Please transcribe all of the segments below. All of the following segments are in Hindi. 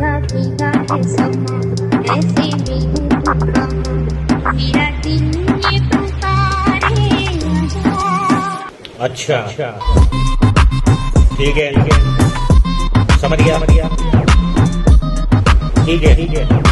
भीगा है समा ऐसे में हूँ तू कहाँ मेरा दिल ये पुकारे आजा। अच्छा ठीक है समझ गया ठीक है।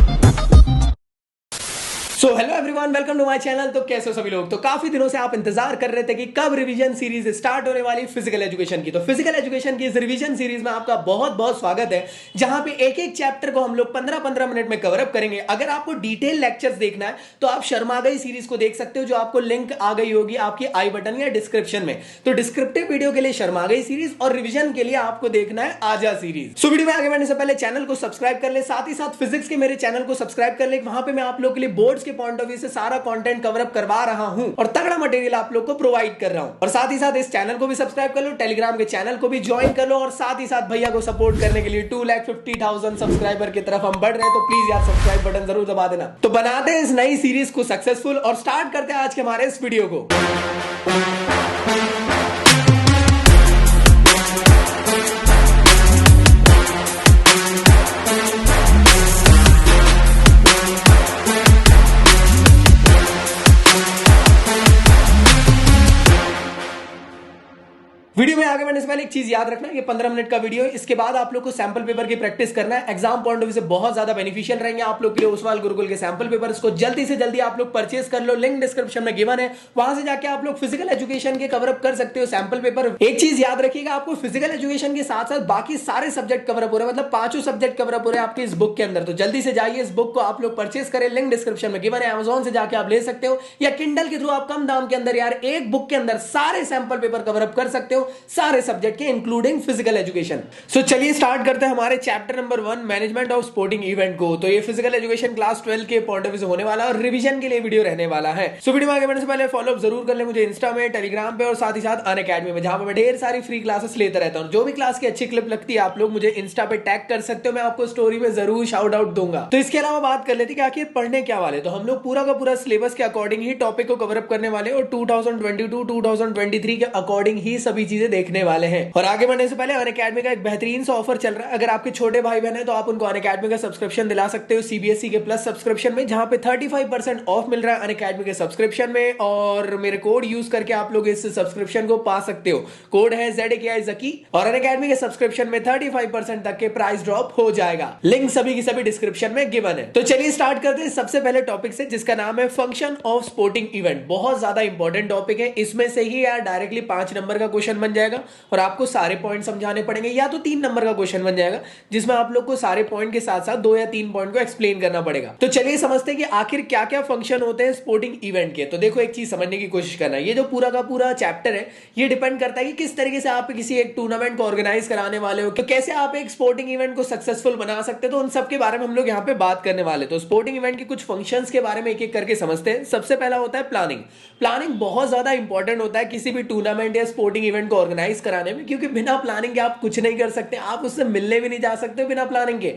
So hello everyone, welcome to my channel. तो कैसे हो सभी लोग? तो काफी दिनों से आप इंतजार कर रहे थे कि कब रिवीजन सीरीज स्टार्ट होने वाली फिजिकल एजुकेशन की। तो फिजिकल एजुकेशन की इस रिवीजन सीरीज में आपका बहुत बहुत स्वागत है, जहां पे एक एक चैप्टर को हम लोग 15-15 मिनट में कवर अप करेंगे। अगर आपको डिटेल लेक्चर्स देखना है तो आप शर्मा गई सीरीज को देख सकते हो, जो आपको लिंक आ गई होगी आपकी आई बटन या डिस्क्रिप्शन में। तो डिस्क्रिप्टिव वीडियो के लिए शर्मा गई सीरीज और रिवीजन के लिए आपको देखना है आजा सीरीज। सो वीडियो में आगे बढ़ने से पहले चैनल को सब्सक्राइब कर ले, साथ ही साथ फिजिक्स के मेरे चैनल को सब्सक्राइब कर ले। वहां पे मैं आप लोग के लिए बोर्ड्स के पॉइंट ऑफ व्यू से सारा कंटेंट कवर अप करवा रहा हूं और तगड़ा मटेरियल आप लोग को प्रोवाइड कर रहा हूं। और साथ ही साथ इस चैनल को भी सब्सक्राइब कर लो, टेलीग्राम के चैनल को भी ज्वाइन कर लो, और साथ ही साथ भैया को सपोर्ट करने के लिए 2,50,000 सब्सक्राइबर की तरफ हम बढ़ रहे हैं। तो प्लीज यार सब्सक्राइब बटन जरूर दबा देना। तो बनाते हैं इस नई सीरीज को सक्सेसफुल और स्टार्ट करते हैं आज के हमारे इस वीडियो को। वीडियो में आगे बढ़ने से पहले एक चीज याद रखना, ये 15 मिनट का वीडियो है। इसके बाद आप लोग को सैंपल पेपर की प्रैक्टिस करना है। एग्जाम पॉइंट ऑफ व्यू से बहुत ज्यादा बेनिफिशियल रहेंगे आप लोग के लिए ओसवाल गुरुकुल के सैंपल पेपर। इसको जल्दी से जल्दी आप लोग परचेस कर लो, लिंक डिस्क्रिप्शन में गिवन है, वहां से जाके आप लोग फिजिकल एजुकेशन के कवर अप कर सकते हो सैंपल पेपर। एक चीज याद रखिएगा, आपको फिजिकल एजुकेशन के साथ साथ बाकी सारे सब्जेक्ट कवर अप हो रहे हैं, मतलब 5 सब्जेक्ट कवर अप हो रहे हैं आपके इस बुक के अंदर। तो जल्दी से जाइए, इस बुक को आप लोग परचेस करें, लिंक डिस्क्रिप्शन में गिवन है, अमेजॉन से जाके आप ले सकते हो, या किंडल के थ्रू आप कम दाम के अंदर यार एक बुक के अंदर सारे सैंपल पेपर कवर अप कर सकते हो, सारे सब्जेक्ट के इंक्लूडिंग फिजिकल एजुकेशन। सो चलिए स्टार्ट करते हैं हमारे chapter number 1 management of sporting event को। तो ये फिजिकल एजुकेशन क्लास 12 के पॉइंट ऑफ व्यू से होने वाला और रिवीजन के लिए वीडियो रहने वाला है। सो वीडियो में आगे बढ़ने से पहले फॉलो अप जरूर कर ले मुझे इंस्टा में, टेलीग्राम पे और साथ ही साथ अनअकैडमी में, जहां पर मैं ढेर सारी फ्री क्लासेस लेता रहता हूं। जो भी क्लास की अच्छी क्लिप लगती है आप लोग मुझे इंस्टा पे टैग कर सकते हो, मैं आपको स्टोरी में जरूर शाउट आउट दूंगा। तो इसके अलावा बात कर लेते कि आखिर पढ़ने क्या वाले। तो हम लोग पूरा का पूरा सिलेबस के अकॉर्डिंग ही टॉपिक को कवर अप करने वाले और 2022-2023 के अकॉर्डिंग ही सभी चीजें देखने वाले हैं। और आगे बढ़ने से पहले अनअकैडमी का एक बेहतरीन सा ऑफर चल रहा है। अगर आपके छोटे भाई बहन है तो आप उनको अनअकैडमी का सब्सक्रिप्शन दिला सकते हो सीबीएसई के प्लस सब्सक्रिप्शन में, जहां पे 35% ऑफ मिल रहा है अनअकैडमी के सब्सक्रिप्शन में। और मेरे कोड यूज करके आप लोग इस सब्सक्रिप्शन को पा सकते हो। कोड है ZAKI ZAKI और अनअकैडमी के सब्सक्रिप्शन में 35% तक के प्राइस ड्रॉप हो जाएगा। लिंक सभी की सभी डिस्क्रिप्शन में गिवन है। तो चलिए स्टार्ट करते हैं सबसे पहले टॉपिक से, जिसका नाम है फंक्शन ऑफ स्पोर्टिंग इवेंट। बहुत ज्यादा इंपॉर्टेंट टॉपिक है, इसमें से ही यार डायरेक्टली 5 नंबर का क्वेश्चन बन जाएगा और आपको सारे पॉइंट समझाने पड़ेंगे, या तो 3 नंबर का क्वेश्चन बन जाएगा जिसमें आप लोग को सारे पॉइंट के साथ साथ 2 या 3 पॉइंट को एक्सप्लेन करना पड़ेगा। तो चलिए समझते हैं कि आखिर क्या क्या फंक्शन होते हैं स्पोर्टिंग इवेंट के। तो देखो एक चीज समझने की कोशिश करना, ये जो पूरा का पूरा चैप्टर है ये डिपेंड करता है कि किस तरीके से आप किसी एक टूर्नामेंट को ऑर्गेनाइज कराने वाले हो, तो कैसे आप एक स्पोर्टिंग इवेंट को सक्सेसफुल बना सकते हो। तो उन सब के बारे में हम लोग यहाँ पे बात करने वाले। तो स्पोर्टिंग इवेंट के कुछ फंक्शंस के बारे में एक एक करके समझते हैं। सबसे पहला होता है प्लानिंग। प्लानिंग बहुत ज्यादा इंपॉर्टेंट होता है किसी भी टूर्नामेंट या स्पोर्टिंग इवेंट को ऑर्गेनाइज कराने में, क्योंकि बिना प्लानिंग के आप कुछ नहीं कर सकते, आप उससे मिलने भी नहीं जा सकते बिना प्लानिंग के।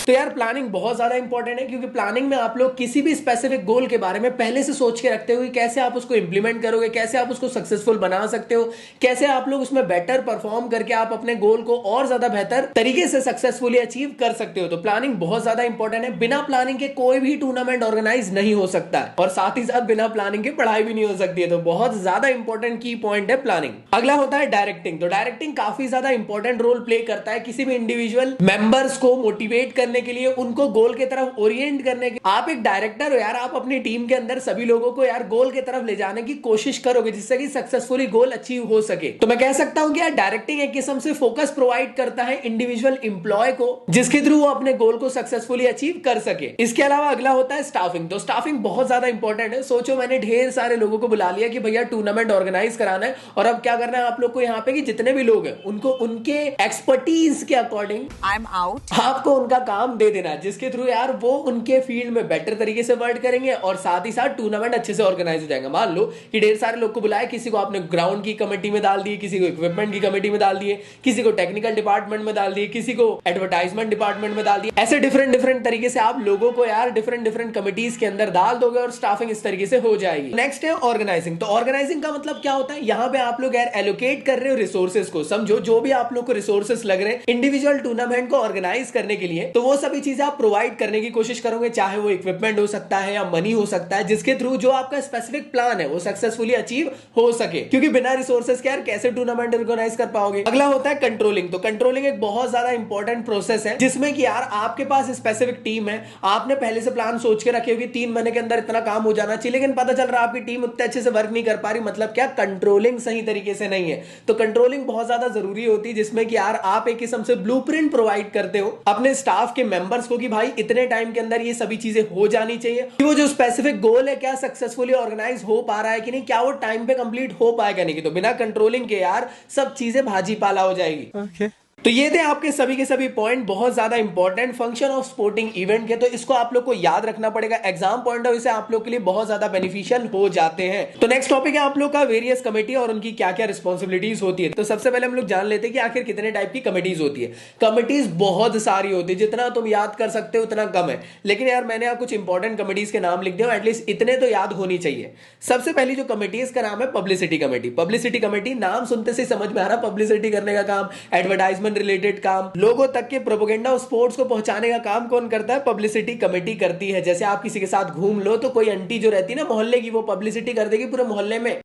तो यार प्लानिंग बहुत ज्यादा इंपॉर्टेंट है, क्योंकि प्लानिंग में आप लोग किसी भी स्पेसिफिक गोल के बारे में पहले से सोच के रखते हो कि कैसे आप उसको इंप्लीमेंट करोगे, कैसे आप उसको सक्सेसफुल बना सकते हो, कैसे आप लोग उसमें बेटर परफॉर्म करके आप अपने गोल को और ज्यादा बेहतर तरीके से सक्सेसफुली अचीव कर सकते हो। तो प्लानिंग बहुत ज्यादा इंपॉर्टेंट है। बिना प्लानिंग के कोई भी टूर्नामेंट ऑर्गेनाइज नहीं हो सकता है, और साथ ही साथ बिना प्लानिंग के पढ़ाई भी नहीं हो सकती है। तो बहुत ज्यादा इंपॉर्टेंट की पॉइंट है प्लानिंग। अगला होता है डायरेक्टिंग। तो डायरेक्टिंग काफी ज्यादा इंपॉर्टेंट रोल प्ले करता है किसी भी इंडिविजुअल मेंबर्स को मोटिवेट करने के लिए, उनको गोल की तरफ ओरिएंट करने के। आप एक डायरेक्टर हो यार, आप अपनी टीम के अंदर सभी लोगों को यार गोल की तरफ ले जाने की कोशिश करोगे, जिससे कि सक्सेसफुली गोल अचीव हो सके। तो मैं कह सकता हूं कि यार डायरेक्टिंग एक किस्म से फोकस प्रोवाइड करता है इंडिविजुअल एम्प्लॉय को, जिसके थ्रू वो अपने गोल को सक्सेसफुली अचीव कर सके। इसके अलावा अगला होता है स्टाफिंग। तो स्टाफिंग बहुत ज्यादा इंपॉर्टेंट है। सोचो मैंने ढेर सारे लोगों को बुला लिया कि भैया टूर्नामेंट ऑर्गेनाइज कराना है, और अब क्या करना है आप लोग को यहाँ पे कि जितने भी लोग हैं उनको उनके एक्सपर्टीज के अकॉर्डिंग I'm out. आपको उनका काम काम दे देना, जिसके थ्रू यार वो उनके फील्ड में बेटर तरीके से वर्क करेंगे और साथ ही साथ टूर्नामेंट अच्छे से ऑर्गेनाइज हो जाएगा। मान लो कि ढेर सारे लोग को बुलाया, किसी को आपने ग्राउंड की कमेटी में डाल दिए, किसी को इक्विपमेंट की कमेटी में डाल दिए, किसी को टेक्निकल डिपार्टमेंट में डाल दिए, किसी को एडवर्टाइजमेंट डिपार्टमेंट में डाल दिए। ऐसे डिफरेंट डिफरेंट तरीके से आप लोगों को यार डिफरेंट डिफरेंट कमिटीज के अंदर डाल दोगे और स्टाफिंग इस तरीके से हो जाएगी। नेक्स्ट है ऑर्गेनाइजिंग। तो ऑर्गेनाइजिंग का मतलब क्या होता है, यहाँ पे आप लोग यार एलोकेट कर रहे हो रिसोर्सेज को। समझो जो भी आप लोग को रिसोर्सेज लग रहे हैं इंडिविजुअल टूर्नामेंट को ऑर्गेनाइज करने के लिए, तो वो सभी चीजें आप प्रोवाइड करने की कोशिश करोगे, चाहे वो इक्विपमेंट हो सकता है या मनी हो सकता है, जिसके थ्रू जो आपका स्पेसिफिक प्लान है वो सक्सेसफुली अचीव हो सके। क्योंकि बिना रिसोर्सेज के यार कैसे टूर्नामेंट ऑर्गेनाइज कर पाओगे। अगला होता है कंट्रोलिंग। तो कंट्रोलिंग एक बहुत ज्यादा इंपॉर्टेंट प्रोसेस है, जिसमें कि यार आपके पास स्पेसिफिक टीम है, आपने पहले से प्लान सोच के रखे होगी 3 महीने के अंदर इतना काम हो जाना चाहिए, लेकिन पता चल रहा है आपकी टीम उतने अच्छे से वर्क नहीं कर पा रही, मतलब क्या, कंट्रोलिंग सही तरीके से नहीं है। तो कंट्रोलिंग बहुत ज्यादा जरूरी होती है, जिसमें कि यार आप एक किस्म से ब्लूप्रिंट प्रोवाइड करते हो अपने स्टाफ के मेंबर्स को कि भाई इतने टाइम के अंदर ये सभी चीजें हो जानी चाहिए, कि वो जो स्पेसिफिक गोल है क्या सक्सेसफुली ऑर्गेनाइज हो पा रहा है कि नहीं, क्या वो टाइम पे कंप्लीट हो पाएगा नहीं। तो बिना कंट्रोलिंग के यार सब चीजें भाजी पाला हो जाएगी। तो ये थे आपके सभी के सभी पॉइंट, बहुत ज्यादा important function of sporting event के। तो इसको आप लोग को याद रखना पड़ेगा, एग्जाम पॉइंट ऑफ व्यू से आप लोग के लिए बहुत ज्यादा बेनिफिशियल हो जाते हैं। तो नेक्स्ट टॉपिक है आप लोग का वेरियस कमेटी और उनकी क्या क्या रिस्पॉन्सिबिलिटीज होती है। तो सबसे पहले हम लोग जान लेते हैं कि आखिर कितने टाइप की कमेटीज होती है। कमेटीज बहुत सारी होती है, जितना तुम याद कर सकते हो उतना कम है, लेकिन यार मैंने यहाँ कुछ इंपॉर्टेंट कमेटीज के नाम लिख दिया, एटलीस्ट इतने तो याद होनी चाहिए। सबसे पहली जो कमेटी इसका नाम है पब्लिसिटी कमेटी। पब्लिसिटी कमेटी नाम सुनते से समझ में आ रहा, पब्लिसिटी करने का काम, एडवर्टाइजमेंट रिलेटेड काम, लोगों तक के प्रोपेगेंडा और स्पोर्ट्स को पहुंचाने का काम कौन करता है, पब्लिसिटी कमेटी करती है। जैसे आप किसी के साथ घूम लो तो कोई आंटी जो रहती है ना मोहल्ले की, वो पब्लिसिटी कर देगी पूरे मोहल्ले में।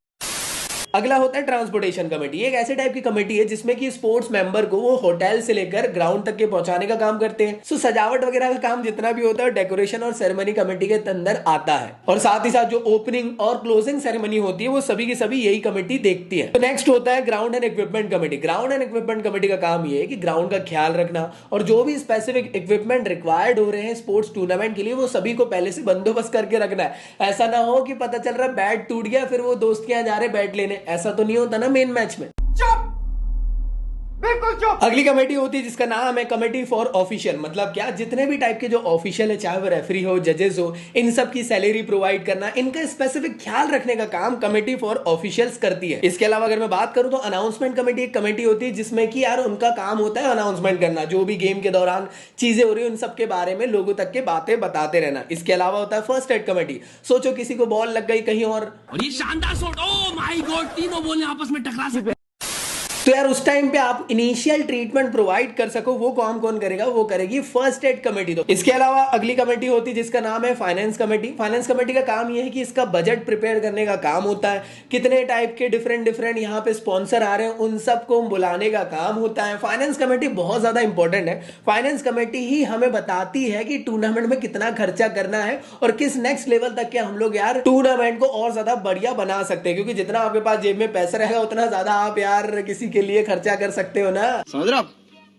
अगला होता है ट्रांसपोर्टेशन कमेटी। एक ऐसे टाइप की कमेटी है जिसमें कि स्पोर्ट्स मेंबर को वो होटल से लेकर ग्राउंड तक के पहुंचाने का काम करते हैं। सो सजावट वगैरह का काम जितना भी होता है डेकोरेशन और सेरेमनी कमेटी के अंदर आता है, और साथ ही साथ जो ओपनिंग और क्लोजिंग सेरेमनी होती है वो सभी की सभी यही कमेटी देखती है। तो नेक्स्ट होता है ground and equipment committee. Ground and equipment committee का काम ये है कि ग्राउंड का ख्याल रखना और जो भी स्पेसिफिक इक्विपमेंट रिक्वायर्ड हो रहे हैं स्पोर्ट्स टूर्नामेंट के लिए वो सभी को पहले से बंदोबस्त करके रखना है। ऐसा ना हो कि पता चल रहा है बैट टूट गया फिर वो दोस्त के यहाँ जा रहे बैट लेने, ऐसा तो नहीं होता मेन मैच में। बिल्कुल चुप। अगली कमेटी होती है जिसका नाम है कमेटी फॉर ऑफिशियल। मतलब क्या, जितने भी टाइप के जो ऑफिशियल है, चाहे वो रेफरी हो, जजेस हो, इन सब की सैलरी प्रोवाइड करना, इनका स्पेसिफिक ख्याल रखने का काम कमेटी फॉर ऑफिशियल्स करती है। इसके अलावा अगर मैं बात करूं तो अनाउंसमेंट कमेटी एक कमेटी होती है जिसमें कि यार उनका काम होता है अनाउंसमेंट करना, जो भी गेम के दौरान चीजें हो रही है उन सब के बारे में लोगों तक के बातें बताते रहना। इसके अलावा होता है फर्स्ट एड कमेटी। सोचो किसी को बॉल लग गई कहीं और ये शानदार शॉट, ओह माय गॉड, तीनों बॉल आपस में टकरा सकते, तो यार उस टाइम पे आप इनिशियल ट्रीटमेंट प्रोवाइड कर सको, वो काम कौन करेगा, वो करेगी फर्स्ट एड कमेटी। तो इसके अलावा अगली कमेटी होती है जिसका नाम है फाइनेंस कमेटी। फाइनेंस कमेटी का काम ये है कि इसका बजट प्रिपेयर करने का काम होता है, कितने टाइप के डिफरेंट यहाँ पे स्पॉन्सर आ रहे हैं उन सबको बुलाने का काम होता है। फाइनेंस कमेटी बहुत ज्यादा इंपॉर्टेंट है। फाइनेंस कमेटी ही हमें बताती है कि टूर्नामेंट में कितना खर्चा करना है और किस नेक्स्ट लेवल तक के हम लोग यार टूर्नामेंट को और ज्यादा बढ़िया बना सकते हैं, क्योंकि जितना आपके पास जेब में पैसा रहेगा उतना ज्यादा आप यार किसी के लिए खर्चा कर सकते हो ना,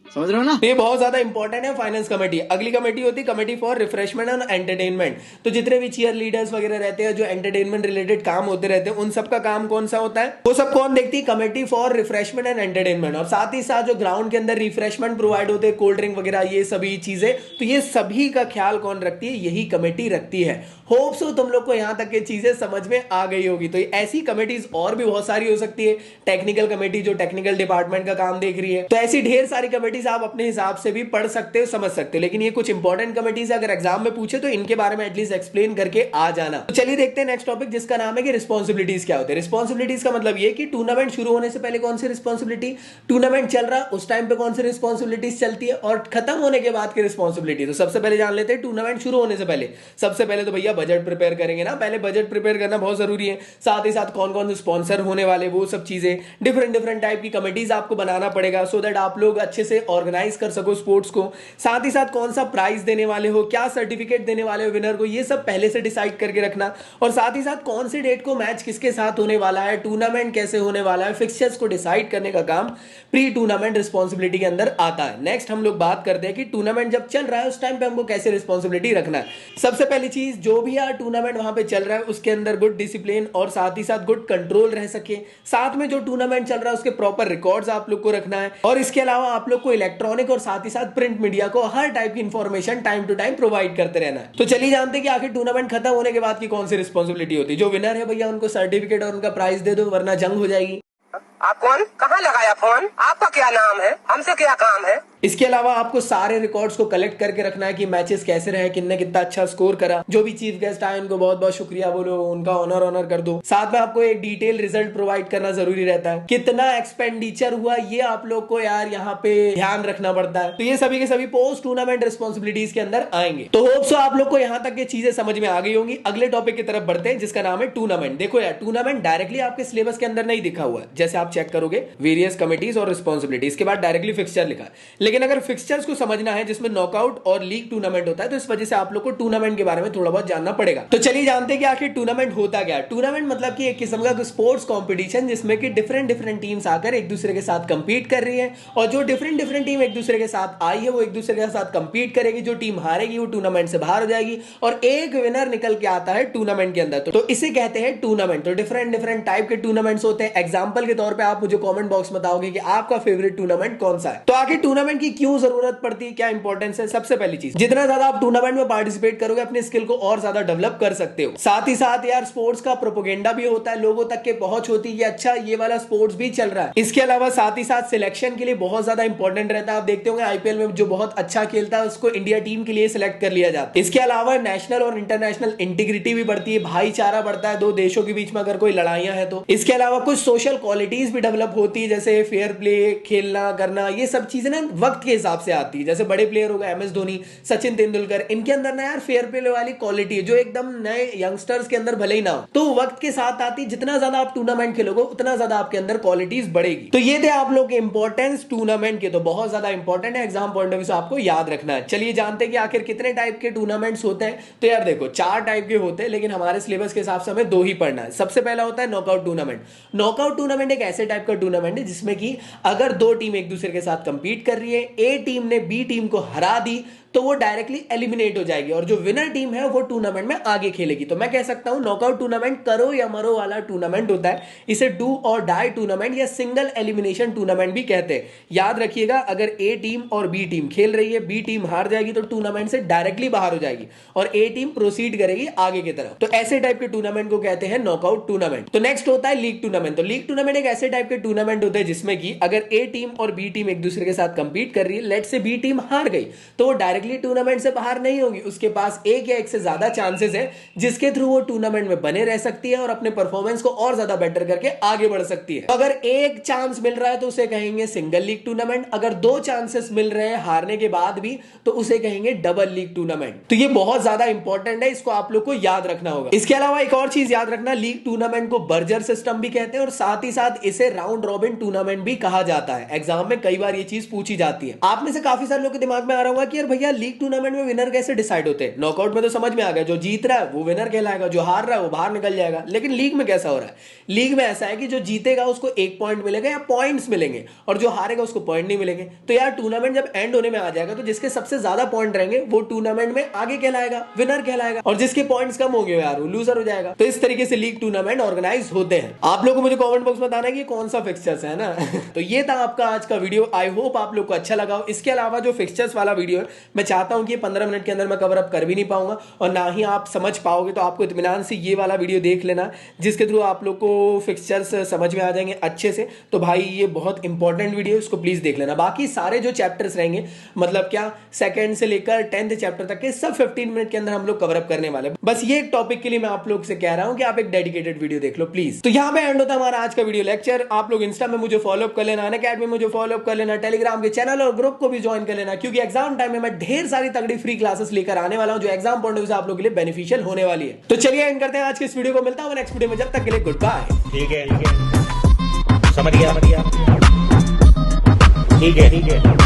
समझ रहे हो ना। ये बहुत ज्यादा इंपॉर्टेंट है फाइनेंस कमेटी। अगली कमेटी होती है committee for refreshment and entertainment. तो जितने भी चीयर लीडर्स वगैरह रहते हैं, जो एंटरटेनमेंट रिलेटेड काम होते रहते हैं, उन सब का काम कौन सा होता है, वो सब कौन देखती है, committee for refreshment and entertainment. और साथ ही साथ जो ग्राउंड के अंदर रिफ्रेशमेंट प्रोवाइड होते हैं, कोल्ड ड्रिंक वगैरह ये सभी चीजें, तो ये सभी का ख्याल कौन रखती है, यही कमेटी रखती है। होप सो तुम लोग को यहाँ तक की चीजें समझ में आ गई होगी। तो ऐसी कमेटीज और भी बहुत सारी हो सकती है। टेक्निकल कमेटी जो टेक्निकल डिपार्टमेंट का काम देख रही है, तो ऐसी ढेर सारी कमेटीज आप अपने हिसाब से भी पढ़ सकते हो, समझ सकते हो। लेकिन ये कुछ इंपॉर्टेंट कमेटीज अगर एग्जाम में पूछे तो इनके बारे में एटलीस्ट एक्सप्लेन करके आ जाना। तो चलिए देखते हैं नेक्स्ट टॉपिक जिसका नाम है कि रिस्पॉन्सिबिलिटीज क्या होते हैं। रिस्पॉन्सिबिलिटीज का मतलब ये कि टूर्नामेंट शुरू होने से पहले कौन सी रिस्पॉन्सिबिलिटी, टूर्नामेंट चल रहा उस टाइम पे कौन सी रिस्पॉन्सिबिलिटीज चलती है, और खत्म होने के बाद की रिस्पॉन्सिबिलिटी। तो सबसे पहले जान लेते हैं टूर्नामेंट शुरू होने से पहले। सबसे पहले तो भैया बजट प्रिपेयर करेंगे ना, पहले बजट प्रिपेयर करना बहुत जरूरी है। साथ ही साथ कौन कौन से स्पॉन्सर होने वाले, वो सब चीजें, डिफरेंट टाइप की कमेटीज आपको बनाना पड़ेगा सो दैट आप लोग अच्छे से ऑर्गेनाइज कर सको स्पोर्ट्स को। साथ ही साथ कौन सा प्राइज देने वाले हो, क्या सर्टिफिकेट देने वाले हो विनर को, ये सब पहले से डिसाइड करके रखना। और साथ ही साथ कौन से डेट को मैच किसके साथ होने वाला है, टूर्नामेंट कैसे होने वाला है, फिक्सचर्स को डिसाइड करने का काम प्री टूर्नामेंट रिस्पॉन्सिबिलिटी के अंदर आता है। नेक्स्ट हम लोग बात करते हैं कि टूर्नामेंट जब चल रहा है उस टाइम पे हमको कैसे रिस्पॉन्सिबिलिटी रखना है। सबसे पहली चीज, जो भी यार टूर्नामेंट वहां पे चल रहा है उसके अंदर गुड डिसिप्लिन और साथ ही साथ गुड कंट्रोल रह सके। साथ में जो टूर्नामेंट चल रहा है उसके प्रॉपर रिकॉर्ड्स आप लोग को रखना है और इसके अलावा आप लोग को इलेक्ट्रॉनिक और साथ ही साथ प्रिंट मीडिया को हर टाइप की information time to time provide करते रहना है। तो चलिए जानते हैं कि आखिर टूर्नामेंट खत्म होने के बाद की कौन सी रिस्पॉन्सिबिलिटी होती है। जो विनर है भैया उनको सर्टिफिकेट और उनका प्राइज दे दो वरना जंग हो जाएगी। आप कौन, कहाँ लगाया फोन, आपका क्या नाम है, हमसे क्या काम है। इसके अलावा आपको सारे रिकॉर्ड्स को कलेक्ट करके रखना है कि मैचेस कैसे रहे, किन्ने कितना अच्छा स्कोर करा। जो भी चीफ गेस्ट आए उनको बहुत बहुत शुक्रिया बोलो, उनका ऑनर कर दो। साथ में आपको एक डिटेल रिजल्ट प्रोवाइड करना जरूरी रहता है। कितना एक्सपेंडिचर हुआ ये आप लोग को यार यहाँ पे ध्यान रखना पड़ता है। तो ये सभी के सभी पोस्ट टूर्नामेंट रिस्पॉन्सिबिलिटीज के अंदर आएंगे। तो होप सो आप लोग को यहाँ तक ये चीजें समझ में आ गई होंगी। अगले टॉपिक की तरफ बढ़ते हैं जिसका नाम है टूर्नामेंट। देखो यार टूर्नामेंट डायरेक्टली आपके सिलेबस के अंदर नहीं दिखा हुआ है। जैसे आप चेक करोगे वेरियस कमिटीज और रिस्पॉन्सिबिलिटीज के बाद डायरेक्टली फिक्सचर लिखा है, लेकिन अगर फिक्सचर्स को समझना है जिसमें नॉकआउट और लीग टूर्नामेंट होता है तो इस वजह से आप लोग को टूर्नामेंट के बारे में थोड़ा बहुत जानना पड़ेगा। तो चलिए जानते हैं कि आखिर टूर्नामेंट होता क्या है। टूर्नामेंट मतलब कि एक किस्म का स्पोर्ट्स कंपटीशन जिसमें कि डिफरेंट टीम्स आकर एक दूसरे के साथ कंपीट कर रही है और जो डिफरेंट टीम एक दूसरे के साथ आई है वो एक दूसरे के साथ कंपीट करेगी। जो टीम हारेगी वो टूर्नामेंट से बाहर हो जाएगी और एक विनर निकल के आता है टूर्नामेंट के अंदर। तो इसे कहते हैं टूर्नामेंट। तो डिफरेंट टाइप के टूर्नामेंट्स होते हैं। एग्जांपल के तौर पे आप मुझे कमेंट बॉक्स में बताओगे कि आपका फेवरेट टूर्नामेंट कौन सा है। तो आखिर टूर्नामेंट की क्यों जरूरत पड़ती है, क्या इंपॉर्टेंस है। सबसे पहली चीज, जितना ज्यादा आप टूर्नामेंट में पार्टिसिपेट करोगे अपने स्किल को और ज्यादा डेवलप कर सकते हो। साथ ही साथ यार स्पोर्ट्स का प्रोपेगेंडा भी होता है, लोगों तक के पहुंच होती है, अच्छा ये वाला स्पोर्ट्स भी चल रहा है। इसके अलावा साथ ही साथ सिलेक्शन के लिए बहुत ज्यादा इंपॉर्टेंट रहता है। आप देखते होंगे आईपीएल में जो बहुत अच्छा खेलता है उसको इंडिया टीम के लिए सिलेक्ट कर लिया जाता है। इसके अलावा नेशनल और इंटरनेशनल इंटीग्रिटी भी बढ़ती है, भाईचारा बढ़ता है दो देशों के बीच में अगर कोई लड़ाइयां हैं तो। इसके अलावा कुछ सोशल क्वालिटीज भी डेवलप होती है जैसे फेयर प्ले, खेलना करना, ये सब चीजें ना वक्त के हिसाब से आती है। जैसे बड़े प्लेयर हो गए एमएस धोनी, सचिन तेंदुलकर, इनके अंदर ना यार फेयर प्ले वाली क्वालिटी है जो एकदम नए यंगस्टर्स के अंदर भले ही ना हो, तो वक्त के साथ आती। जितना ज्यादा आप टूर्नामेंट खेलोगे उतना ज्यादा आपके अंदर क्वालिटीज बढ़ेगी। तो ये थे आप लोग के इंपॉर्टेंस टूर्नामेंट के, तो बहुत ज्यादा इंपॉर्टेंट है, एग्जाम पॉइंट ऑफ व्यू से आपको याद रखना है। चलिए जानते हैं कि आखिर कितने टाइप के टूर्नामेंट्स होते हैं। तो यार देखो 4 टाइप के होते हैं, लेकिन हमारे सिलेबस के हिसाब से हमें 2 ही पढ़ना है। सबसे पहला होता है नॉकआउट टूर्नामेंट। नॉकआउट टूर्नामेंट एक ऐसे टाइप का टूर्नामेंट है जिसमें कि अगर 2 टीम एक दूसरे के साथ कंपीट कर रही है, ए टीम ने बी टीम को हरा दी तो वो डायरेक्टली एलिमिनेट हो जाएगी और जो विनर टीम है वो टूर्नामेंट में आगे खेलेगी। तो मैं कह सकता हूं नॉकआउट टूर्नामेंट करो या मरो वाला टूर्नामेंट होता है। इसे डू और डाई टूर्नामेंट या सिंगल एलिमिनेशन टूर्नामेंट भी कहते हैं। याद रखिएगा अगर ए टीम और बी टीम खेल रही है, बी टीम हार जाएगी तो टूर्नामेंट से डायरेक्टली बाहर हो जाएगी और ए टीम प्रोसीड करेगी आगे की तरफ। तो ऐसे टाइप के टूर्नामेंट को कहते हैं नॉकआउट टूर्नामेंट। तो नेक्स्ट होता है लीग टूर्नामेंट। तो लीग टूर्नामेंट एक ऐसे टाइप के टूर्नामेंट होते हैं जिसमें कि अगर ए टीम और बी टीम एक दूसरे के साथ कंपीट कर रही है, लेट से बी टीम हार गई तो वो डायरेक्टली टूर्नामेंट से बाहर नहीं होगी। उसके पास एक या एक से ज्यादा चांसेस है जिसके थ्रू वो टूर्नामेंट में बने रह सकती है और अपने परफॉर्मेंस को और ज्यादा बेटर करके आगे बढ़ सकती है। तो अगर एक चांस मिल रहा है तो उसे कहेंगे सिंगल लीग टूर्नामेंट। अगर 2 चांसेस मिल रहे हैं हारने के बाद भी तो उसे कहेंगे डबल लीग टूर्नामेंट। तो ये बहुत ज्यादा इंपॉर्टेंट है, इसको आप लोग को याद रखना होगा। इसके अलावा एक और चीज याद रखना, लीग टूर्नामेंट को बर्जर सिस्टम भी कहते हैं और साथ ही साथ इसे राउंड रॉबिन टूर्नामेंट भी कहा जाता है। एग्जाम में कई बार ये चीज पूछी जाती है। आप में से काफी सारे लोगों के दिमाग में आ रहा होगा कि यार भैया लीग टूर्नामेंट में विनर कैसे डिसाइड होते हैं। नॉकआउट में तो समझ में आ गया, जो जीत रहा है वो विनर कहलाएगा, जो हार रहा है वो बाहर निकल जाएगा। लेकिन लीग में कैसा हो रहा है? लीग में ऐसा है कि जो जीतेगा उसको 1 पॉइंट मिलेगा या पॉइंट्स मिलेंगे और जो हारेगा उसको पॉइंट नहीं मिलेंगे। तो यार टूर्नामेंट जब एंड होने में आ जाएगा तो जिसके सबसे ज्यादा पॉइंट रहेंगे वो टूर्नामेंट में आगे कहलाएगा, विनर कहलाएगा, और जिसके पॉइंट्स कम होंगे यार वो लूजर हो जाएगा। तो इस तरीके से लीग टूर्नामेंट ऑर्गेनाइज होते हैं। आप लोग को मुझे कमेंट बॉक्स में बताना है कि कौन सा फिक्सचर्स है ना। तो ये था आपका आज का वीडियो। आई होप आप लोग को अच्छा लगा हो। इसके अलावा जो फिक्सचर्स वाला वीडियो है मैं चाहता हूं कि 15 मिनट के अंदर मैं कवर अप कर भी नहीं पाऊंगा और ना ही आप समझ पाओगे। तो आपको इत्मीनान से ये वाला वीडियो देख लेना जिसके थ्रू आप लोग को फिक्सचर्स समझ में आ जाएंगे अच्छे से। तो भाई ये बहुत इंपॉर्टेंट वीडियो, इसको प्लीज देख लेना। बाकी सारे जो चैप्टर्स रहेंगे, मतलब क्या सेकंड से लेकर 10th चैप्टर तक के, सब 15 मिनट के अंदर हम लोग कवर अप करने वाले। बस ये एक टॉपिक के लिए मैं आप लोग से कह रहा हूं कि आप एक डेडिकेटेड वीडियो देख लो प्लीज। तो यहां पे एंड होता है हमारा आज का वीडियो लेक्चर। आप लोग इंस्टा में मुझे फॉलो अप कर लेना, अनअकैडमी में मुझे फॉलो अप कर लेना, टेलीग्राम के चैनल और ग्रुप को भी ज्वाइन कर लेना, क्योंकि एग्जाम टाइम में मैं ढेर सारी तगड़ी फ्री क्लासेस लेकर आने वाला हूं जो एग्जाम पॉइंट ऑफ व्यू से आप लोग के लिए बेनिफिशियल होने वाली है। तो चलिए एंड करते हैं आज के इस वीडियो को। मिलता हूं नेक्स्ट वीडियो में, जब तक के लिए गुड बाय। ठीक है, समझ गया, ठीक है।